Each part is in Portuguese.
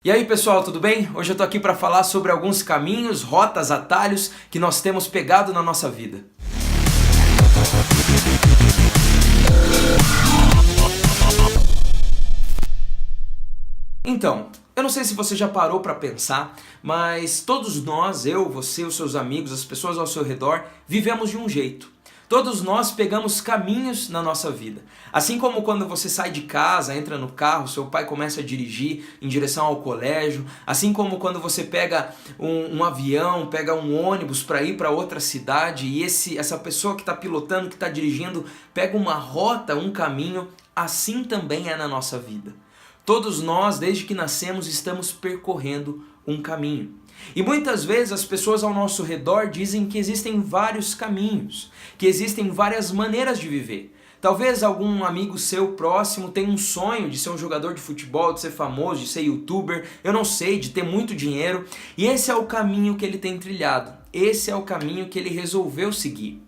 E aí pessoal, tudo bem? Hoje eu tô aqui para falar sobre alguns caminhos, rotas, atalhos que nós temos pegado na nossa vida. Então, eu não sei se você já parou para pensar, mas todos nós, eu, você, os seus amigos, as pessoas ao seu redor, vivemos de um jeito. Todos nós pegamos caminhos na nossa vida. Assim como quando você sai de casa, entra no carro, seu pai começa a dirigir em direção ao colégio. Assim como quando você pega um avião, pega um ônibus para ir para outra cidade e essa pessoa que está pilotando, que está dirigindo, pega uma rota, um caminho, assim também é na nossa vida. Todos nós, desde que nascemos, estamos percorrendo um caminho. E muitas vezes as pessoas ao nosso redor dizem que existem vários caminhos, que existem várias maneiras de viver. Talvez algum amigo seu próximo tenha um sonho de ser um jogador de futebol, de ser famoso, de ser youtuber, eu não sei, de ter muito dinheiro. E esse é o caminho que ele tem trilhado, esse é o caminho que ele resolveu seguir.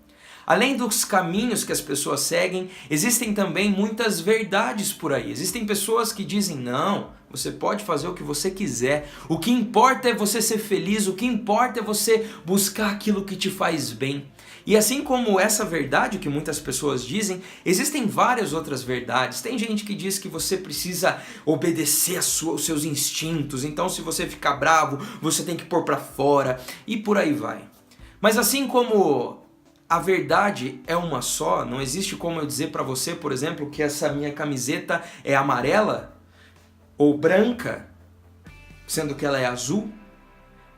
Além dos caminhos que as pessoas seguem, existem também muitas verdades por aí. Existem pessoas que dizem, não, você pode fazer o que você quiser, o que importa é você ser feliz, o que importa é você buscar aquilo que te faz bem. E assim como essa verdade que muitas pessoas dizem, existem várias outras verdades. Tem gente que diz que você precisa obedecer os seus instintos, então se você ficar bravo, você tem que pôr pra fora, e por aí vai. Mas assim como a verdade é uma só, não existe como eu dizer para você, por exemplo, que essa minha camiseta é amarela ou branca, sendo que ela é azul.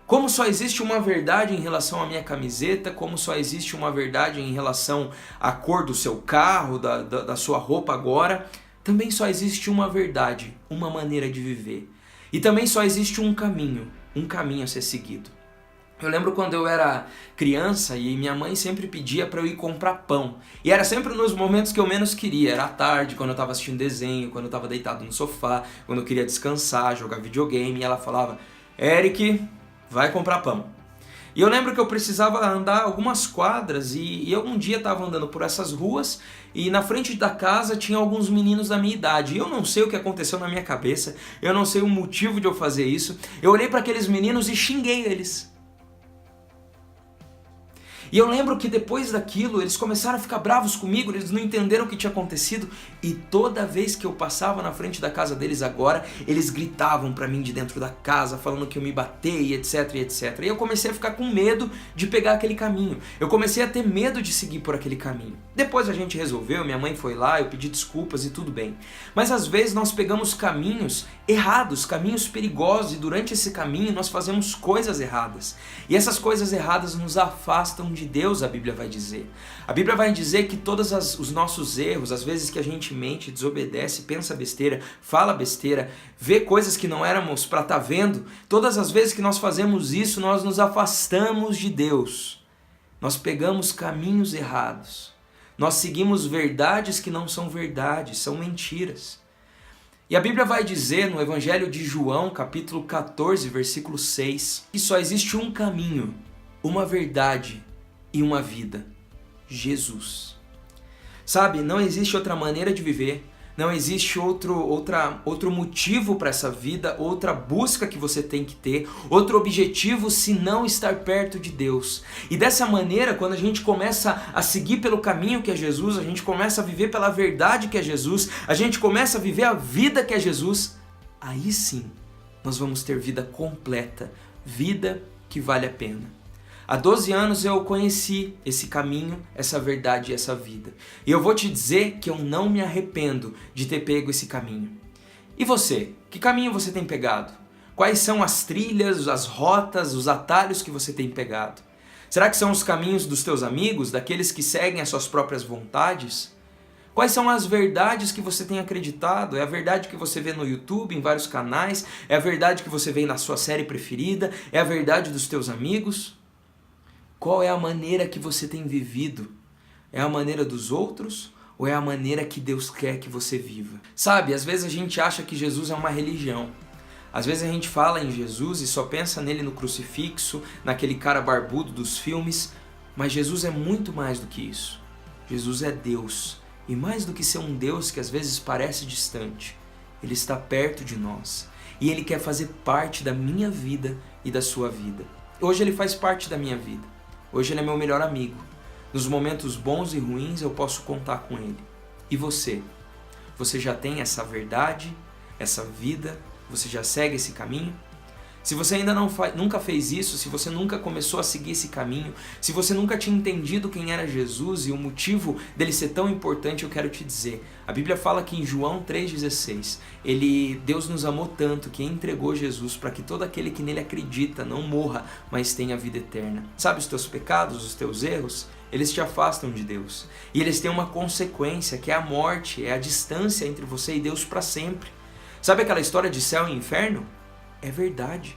Como só existe uma verdade em relação à minha camiseta, como só existe uma verdade em relação à cor do seu carro, da sua roupa agora, também só existe uma verdade, uma maneira de viver. E também só existe um caminho a ser seguido. Eu lembro quando eu era criança e minha mãe sempre pedia para eu ir comprar pão. E era sempre nos momentos que eu menos queria. Era à tarde, quando eu estava assistindo desenho, quando eu estava deitado no sofá, quando eu queria descansar, jogar videogame. E ela falava, Eric, vai comprar pão. E eu lembro que eu precisava andar algumas quadras e eu um dia estava andando por essas ruas e na frente da casa tinha alguns meninos da minha idade. E eu não sei o que aconteceu na minha cabeça, eu não sei o motivo de eu fazer isso. Eu olhei para aqueles meninos e xinguei eles. E eu lembro que depois daquilo, eles começaram a ficar bravos comigo, eles não entenderam o que tinha acontecido. E toda vez que eu passava na frente da casa deles agora, eles gritavam pra mim de dentro da casa, falando que eu me bater e etc, e etc. E eu comecei a ficar com medo de pegar aquele caminho. Eu comecei a ter medo de seguir por aquele caminho. Depois a gente resolveu, minha mãe foi lá, eu pedi desculpas e tudo bem. Mas às vezes nós pegamos caminhos errados, caminhos perigosos, e durante esse caminho nós fazemos coisas erradas. E essas coisas erradas nos afastam de Deus, a Bíblia vai dizer. A Bíblia vai dizer que todos os nossos erros, as vezes que a gente mente, desobedece, pensa besteira, fala besteira, vê coisas que não éramos para estar vendo, todas as vezes que nós fazemos isso, nós nos afastamos de Deus. Nós pegamos caminhos errados. Nós seguimos verdades que não são verdades, são mentiras. E a Bíblia vai dizer no Evangelho de João, capítulo 14, versículo 6, que só existe um caminho, uma verdade e uma vida, Jesus. Sabe, não existe outra maneira de viver, não existe outro motivo para essa vida, outra busca que você tem que ter, outro objetivo se não estar perto de Deus. E dessa maneira, quando a gente começa a seguir pelo caminho que é Jesus, a gente começa a viver pela verdade que é Jesus, a gente começa a viver a vida que é Jesus, aí sim nós vamos ter vida completa, vida que vale a pena. Há 12 anos eu conheci esse caminho, essa verdade e essa vida. E eu vou te dizer que eu não me arrependo de ter pego esse caminho. E você? Que caminho você tem pegado? Quais são as trilhas, as rotas, os atalhos que você tem pegado? Será que são os caminhos dos teus amigos, daqueles que seguem as suas próprias vontades? Quais são as verdades que você tem acreditado? É a verdade que você vê no YouTube, em vários canais? É a verdade que você vê na sua série preferida? É a verdade dos teus amigos? Qual é a maneira que você tem vivido? É a maneira dos outros ou é a maneira que Deus quer que você viva? Sabe, às vezes a gente acha que Jesus é uma religião. Às vezes a gente fala em Jesus e só pensa nele no crucifixo, naquele cara barbudo dos filmes, mas Jesus é muito mais do que isso. Jesus é Deus, e mais do que ser um Deus que às vezes parece distante, Ele está perto de nós. e Ele quer fazer parte da minha vida e da sua vida. Hoje Ele faz parte da minha vida. Hoje Ele é meu melhor amigo. Nos momentos bons e ruins eu posso contar com Ele. E você? Você já tem essa verdade, essa vida? Você já segue esse caminho? Se você ainda nunca fez isso, se você nunca começou a seguir esse caminho, se você nunca tinha entendido quem era Jesus e o motivo dele ser tão importante, eu quero te dizer. A Bíblia fala que em João 3,16, Deus nos amou tanto que entregou Jesus para que todo aquele que nele acredita não morra, mas tenha vida eterna. Sabe os teus pecados, os teus erros? Eles te afastam de Deus. E eles têm uma consequência, que é a morte, é a distância entre você e Deus para sempre. Sabe aquela história de céu e inferno? É verdade.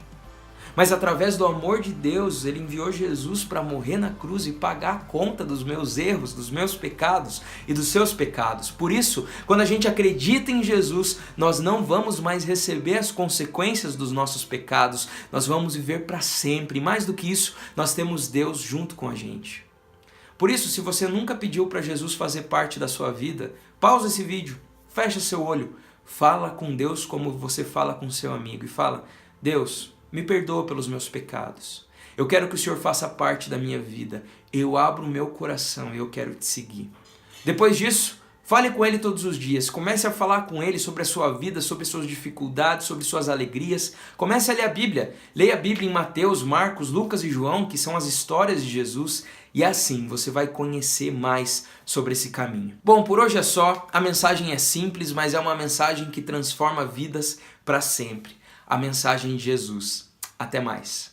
Mas através do amor de Deus, Ele enviou Jesus para morrer na cruz e pagar a conta dos meus erros, dos meus pecados e dos seus pecados. Por isso, quando a gente acredita em Jesus, nós não vamos mais receber as consequências dos nossos pecados, nós vamos viver para sempre. E mais do que isso, nós temos Deus junto com a gente. Por isso, se você nunca pediu para Jesus fazer parte da sua vida, pausa esse vídeo, fecha seu olho, fala com Deus como você fala com seu amigo e fala: Deus, me perdoa pelos meus pecados. Eu quero que o Senhor faça parte da minha vida. Eu abro o meu coração e eu quero te seguir. Depois disso, fale com Ele todos os dias. Comece a falar com Ele sobre a sua vida, sobre suas dificuldades, sobre suas alegrias. Comece a ler a Bíblia. Leia a Bíblia em Mateus, Marcos, Lucas e João, que são as histórias de Jesus. E assim você vai conhecer mais sobre esse caminho. Bom, por hoje é só. A mensagem é simples, mas é uma mensagem que transforma vidas para sempre. A mensagem de Jesus. Até mais.